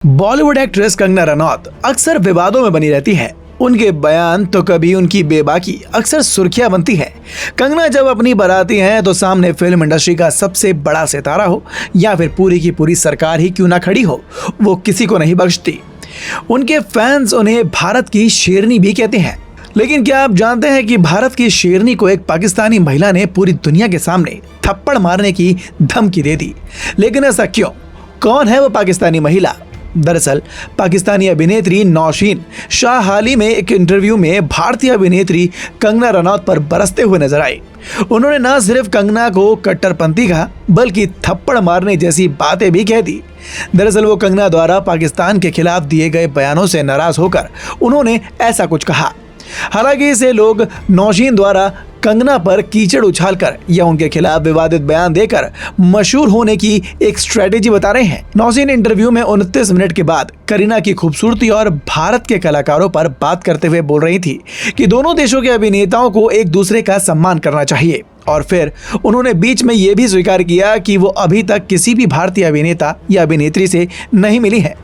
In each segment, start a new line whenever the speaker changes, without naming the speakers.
Bollywood actress Kangana Ranaut अक्सर विवादों में बनी रहती है। उनके बयान तो कभी उनकी बेबाकी अक्सर सुर्खियां बनती है। कंगना जब अपनी बाराती हैं तो सामने फिल्म इंडस्ट्री का सबसे बड़ा सितारा हो या फिर पूरी की पूरी सरकार ही क्यों ना खड़ी हो, वो किसी को नहीं बख्शती। उनके फैंस उन्हें भारत की शेरनी भी कहते हैं। लेकिन क्या आप जानते हैं कि भारत की शेरनी को एक पाकिस्तानी महिला ने पूरी दुनिया के सामने थप्पड़ मारने की धमकी दे दी। लेकिन ऐसा क्यों? कौन है वो पाकिस्तानी महिला? दरअसल पाकिस्तानी अभिनेत्री नौशीन शाह हाल ही में एक इंटरव्यू में भारतीय अभिनेत्री कंगना रनौत पर बरसते हुए नजर आई। उन्होंने न सिर्फ कंगना को कट्टरपंथी कहा बल्कि थप्पड़ मारने जैसी बातें भी कह दी। दरअसल वो कंगना द्वारा पाकिस्तान के खिलाफ दिए गए बयानों से नाराज होकर उन्होंने ऐसा कुछ कहा। हालांकि इसे लोग नौशीन द्वारा कंगना पर कीचड़ उछालकर या उनके खिलाफ विवादित बयान देकर मशहूर होने की एक स्ट्रेटेजी बता रहे हैं। नौशीन इंटरव्यू में 29 मिनट के बाद करीना की खूबसूरती और भारत के कलाकारों पर बात करते हुए बोल रही थी कि दोनों देशों के अभिनेताओं को एक दूसरे का सम्मान करना चाहिए। और फिर उन्होंने बीच में यह भी स्वीकार किया कि वो अभी तक किसी भी भारतीय अभिनेता या अभिनेत्री से नहीं मिली है,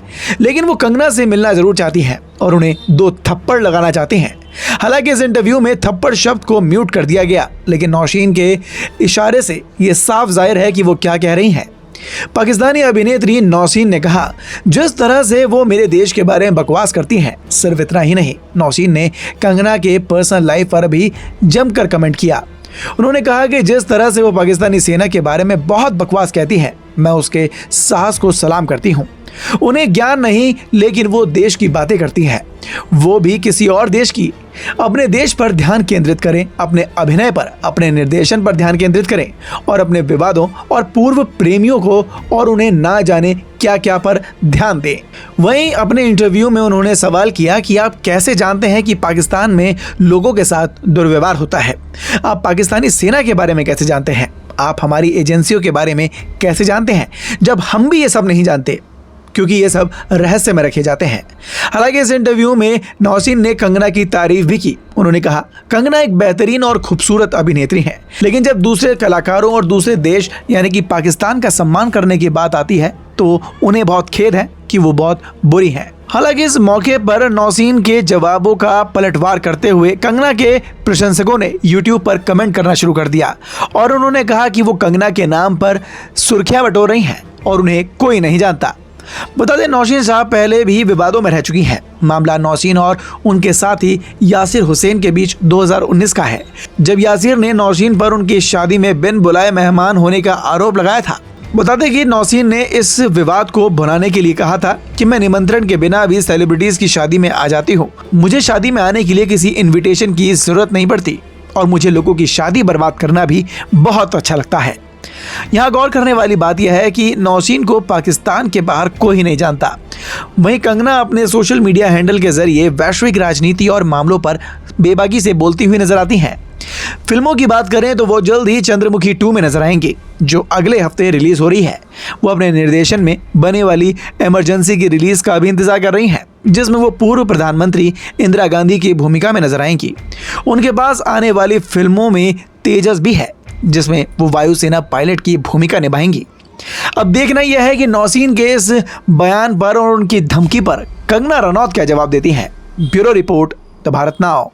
लेकिन वो कंगना से मिलना जरूर चाहती हैं और उन्हें 2 थप्पड़ लगाना चाहती हैं। हालांकि इस इंटरव्यू में थप्पड़ शब्द को म्यूट कर दिया गया, लेकिन नौशीन के इशारे से ये साफ जाहिर है कि वो क्या कह रही हैं। पाकिस्तानी अभिनेत्री नौशीन ने कहा, जिस तरह से वो मेरे देश के बारे में बकवास करती हैं, सिर्फ इतना ही नहीं, नौशीन ने कंगना के पर्सनल लाइफ पर भी जमकर कमेंट किया। उन्होंने कहा कि जिस तरह से वो पाकिस्तानी सेना के बारे में बहुत बकवास कहती हैं, मैं उसके साहस को सलाम करती हूँ। उन्हें ज्ञान नहीं, लेकिन वो देश की बातें करती हैं, वो भी किसी और देश की। अपने देश पर ध्यान केंद्रित करें, अपने अभिनय पर, अपने निर्देशन पर ध्यान केंद्रित करें और अपने विवादों और पूर्व प्रेमियों को और उन्हें ना जाने क्या क्या पर ध्यान दें। वहीं अपने इंटरव्यू में उन्होंने सवाल किया कि आप कैसे जानते हैं कि पाकिस्तान में लोगों के साथ दुर्व्यवहार होता है? आप पाकिस्तानी सेना के बारे में कैसे जानते हैं? आप हमारी एजेंसियों के बारे में कैसे जानते हैं, जब हम भी ये सब नहीं जानते, क्योंकि ये सब रहस्य में रखे जाते हैं। हालांकि इस इंटरव्यू में नौशीन ने कंगना की तारीफ भी की। उन्होंने कहा, कंगना एक बेहतरीन और खूबसूरत अभिनेत्री हैं, लेकिन जब दूसरे कलाकारों और दूसरे देश यानी कि पाकिस्तान का सम्मान करने की बात आती है तो उन्हें बहुत खेद है कि वो बहुत बुरी हैं। हालांकि इस मौके पर नौशीन के जवाबों का पलटवार करते हुए कंगना के प्रशंसकों ने YouTube पर कमेंट करना शुरू कर दिया और उन्होंने कहा कि वो कंगना के नाम पर सुर्खियां बटोर रही हैं और उन्हें कोई नहीं जानता। बता दें, नौशीन साहब पहले भी विवादों में रह चुकी हैं। मामला नौशीन और उनके साथी यासिर हुसैन के बीच 2019 का है, जब यासिर ने नौशीन पर उनकी शादी में बिन बुलाए मेहमान होने का आरोप लगाया था। बता दें कि नौशीन ने इस विवाद को भुनाने के लिए कहा था कि मैं निमंत्रण के बिना भी सेलिब्रिटीज की शादी में आ जाती हूँ। मुझे शादी में आने के लिए किसी इन्विटेशन की जरूरत नहीं पड़ती और मुझे लोगों की शादी बर्बाद करना भी बहुत अच्छा लगता है। यहाँ गौर करने वाली बात यह है कि नौशीन को पाकिस्तान के बाहर कोई नहीं जानता। वहीं कंगना अपने सोशल मीडिया हैंडल के जरिए वैश्विक राजनीति और मामलों पर बेबाकी से बोलती हुई नजर आती हैं। फिल्मों की बात करें तो वो जल्द ही चंद्रमुखी 2 में नजर आएंगी, जो अगले हफ्ते रिलीज हो रही है। वो अपने निर्देशन में बने वाली इमरजेंसी की रिलीज का भी इंतजार कर रही हैं, जिसमें वो पूर्व प्रधानमंत्री इंदिरा गांधी की भूमिका में नजर आएंगी। उनके पास आने वाली फिल्मों में तेजस भी है, जिसमें वो वायुसेना पायलट की भूमिका निभाएंगी। अब देखना यह है कि नौशीन के इस बयान पर और उनकी धमकी पर कंगना रनौत क्या जवाब देती हैं। Bureau report, the Bharat now.